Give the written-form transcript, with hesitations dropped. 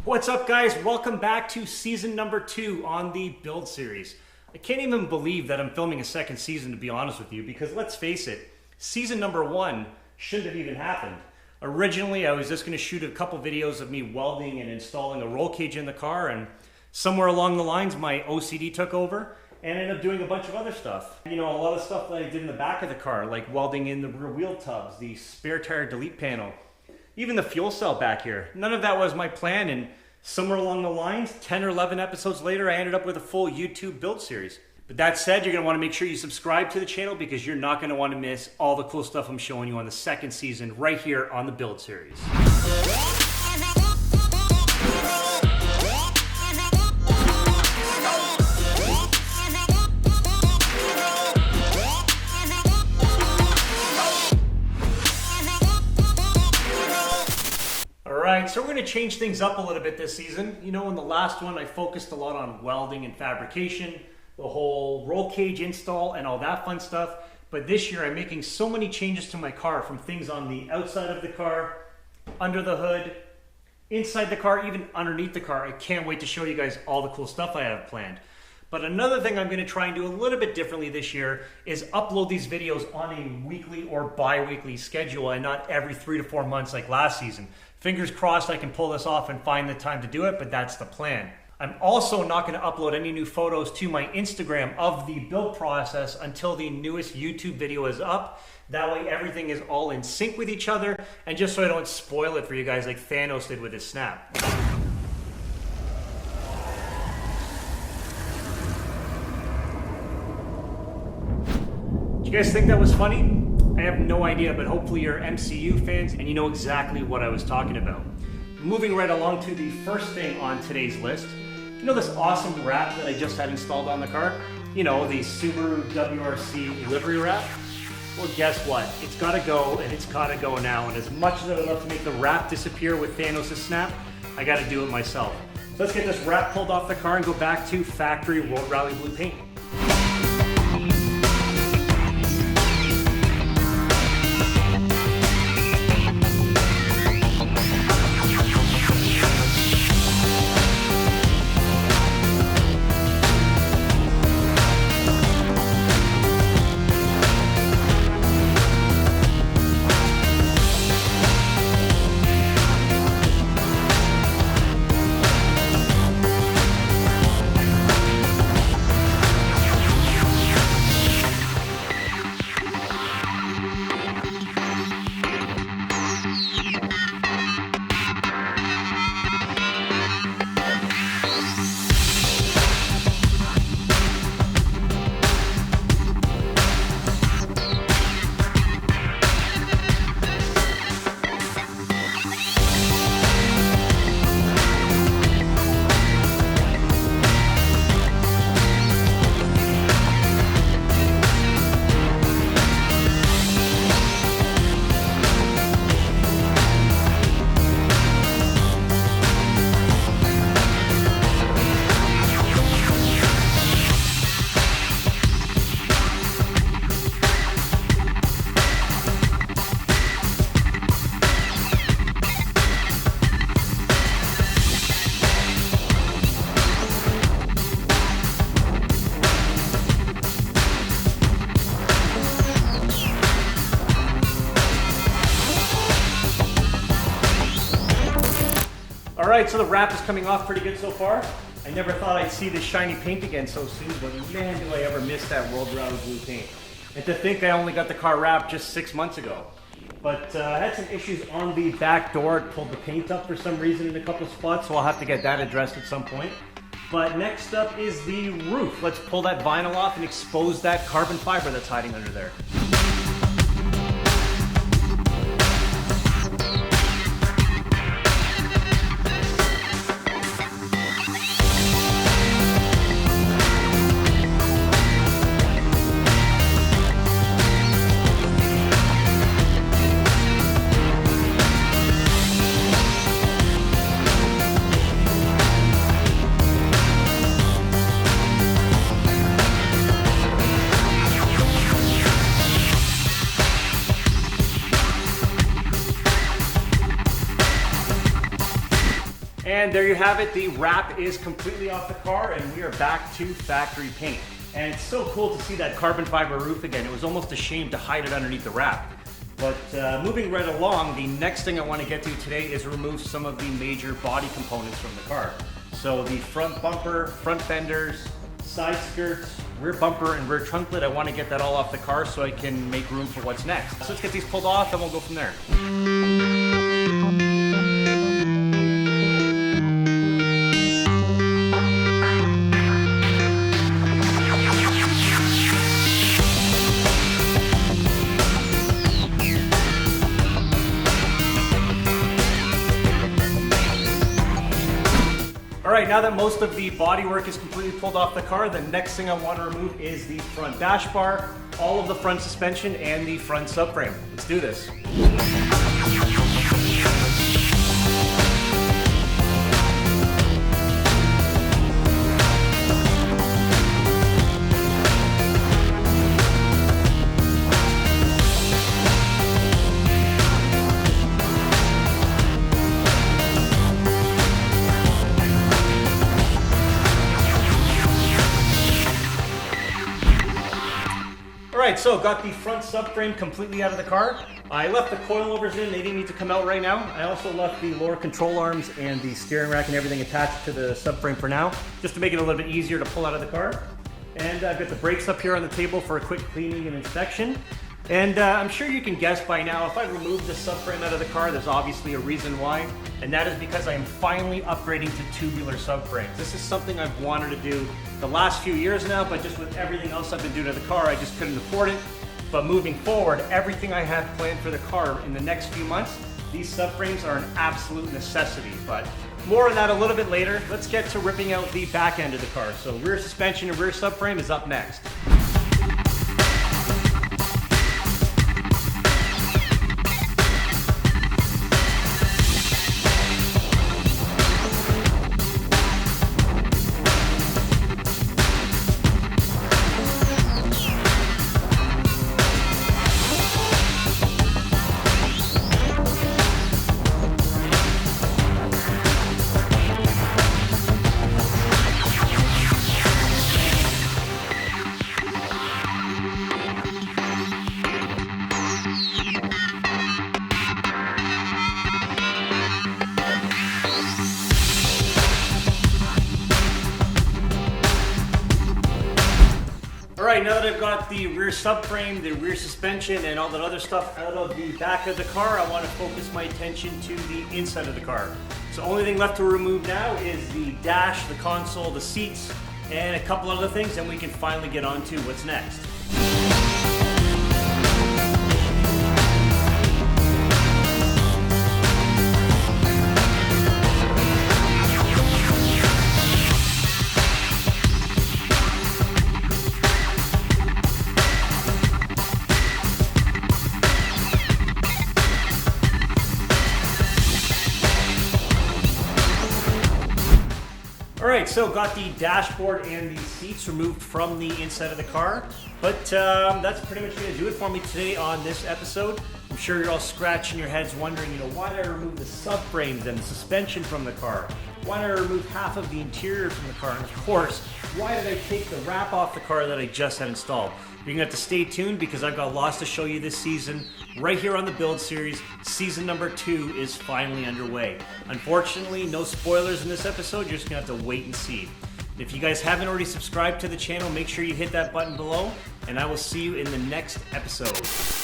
What's up, guys? Welcome back to season number 2 on the Build series. I can't even believe that I'm filming a second season, to be honest with you, because let's face it, season number 1 shouldn't have even happened. Originally, I was just going to shoot a couple videos of me welding and installing a roll cage in the car, and somewhere along the lines, my OCD took over and ended up doing a bunch of other stuff. You know, a lot of stuff that I did in the back of the car, like welding in the rear wheel tubs, the spare tire delete panel, even the fuel cell back here. None of that was my plan, and somewhere along the lines, 10 or 11 episodes later, I ended up with a full YouTube Build series. But that said, you're going to want to make sure you subscribe to the channel because you're not going to want to miss all the cool stuff I'm showing you on the second season right here on the Build series. Alright, so we're going to change things up a little bit this season. You know, in the last one I focused a lot on welding and fabrication, the whole roll cage install and all that fun stuff. But this year I'm making so many changes to my car, from things on the outside of the car, under the hood, inside the car, even underneath the car. I can't wait to show you guys all the cool stuff I have planned. But another thing I'm going to try and do a little bit differently this year is upload these videos on a weekly or bi-weekly schedule and not every 3 to 4 months like last season. Fingers crossed I can pull this off and find the time to do it, but that's the plan. I'm also not going to upload any new photos to my Instagram of the build process until the newest YouTube video is up. That way everything is all in sync with each other, and just so I don't spoil it for you guys like Thanos did with his snap. Do you guys think that was funny? I have no idea, but hopefully you're MCU fans and you know exactly what I was talking about. Moving right along to the first thing on today's list. You know this awesome wrap that I just had installed on the car? You know, the Subaru WRC livery wrap? Well, guess what? It's gotta go, and it's gotta go now. And as much as I would love to make the wrap disappear with Thanos' snap, I gotta do it myself. So let's get this wrap pulled off the car and go back to factory Road Rally blue paint. Alright, so the wrap is coming off pretty good so far. I never thought I'd see this shiny paint again so soon, but man, do I ever miss that World Rally blue paint. And to think I only got the car wrapped just 6 months ago. But I had some issues on the back door. It pulled the paint up for some reason in a couple spots, so I'll have to get that addressed at some point. But next up is the roof. Let's pull that vinyl off and expose that carbon fiber that's hiding under there. And there you have it. The wrap is completely off the car and we are back to factory paint. And it's so cool to see that carbon fiber roof again. It was almost a shame to hide it underneath the wrap. But moving right along, the next thing I want to get to today is remove some of the major body components from the car. So the front bumper, front fenders, side skirts, rear bumper, and rear trunk lid, I want to get that all off the car so I can make room for what's next. So let's get these pulled off and we'll go from there. Alright, now that most of the bodywork is completely pulled off the car, the next thing I want to remove is the front dash bar, all of the front suspension, and the front subframe. Let's do this. Alright, so got the front subframe completely out of the car. I left the coilovers in, they didn't need to come out right now. I also left the lower control arms and the steering rack and everything attached to the subframe for now, just to make it a little bit easier to pull out of the car. And I've got the brakes up here on the table for a quick cleaning and inspection. And I'm sure you can guess by now, if I remove the subframe out of the car, there's obviously a reason why. And that is because I am finally upgrading to tubular subframes. This is something I've wanted to do the last few years now, but just with everything else I've been doing to the car, I just couldn't afford it. But moving forward, everything I have planned for the car in the next few months, these subframes are an absolute necessity. But more on that a little bit later. Let's get to ripping out the back end of the car. So rear suspension and rear subframe is up next. Alright, now that I've got the rear subframe, the rear suspension, and all that other stuff out of the back of the car, I want to focus my attention to the inside of the car. So the only thing left to remove now is the dash, the console, the seats, and a couple other things, and we can finally get on to what's next. Alright, so got the dashboard and the seats removed from the inside of the car, but that's pretty much going to do it for me today on this episode. I'm sure you're all scratching your heads wondering, why did I remove the subframes and the suspension from the car? Why did I remove half of the interior from the car? And of course, why did I take the wrap off the car that I just had installed? You're going to have to stay tuned because I've got lots to show you this season. Right here on the Build Series, season number 2 is finally underway. Unfortunately, no spoilers in this episode. You're just going to have to wait and see. If you guys haven't already subscribed to the channel, make sure you hit that button below, and I will see you in the next episode.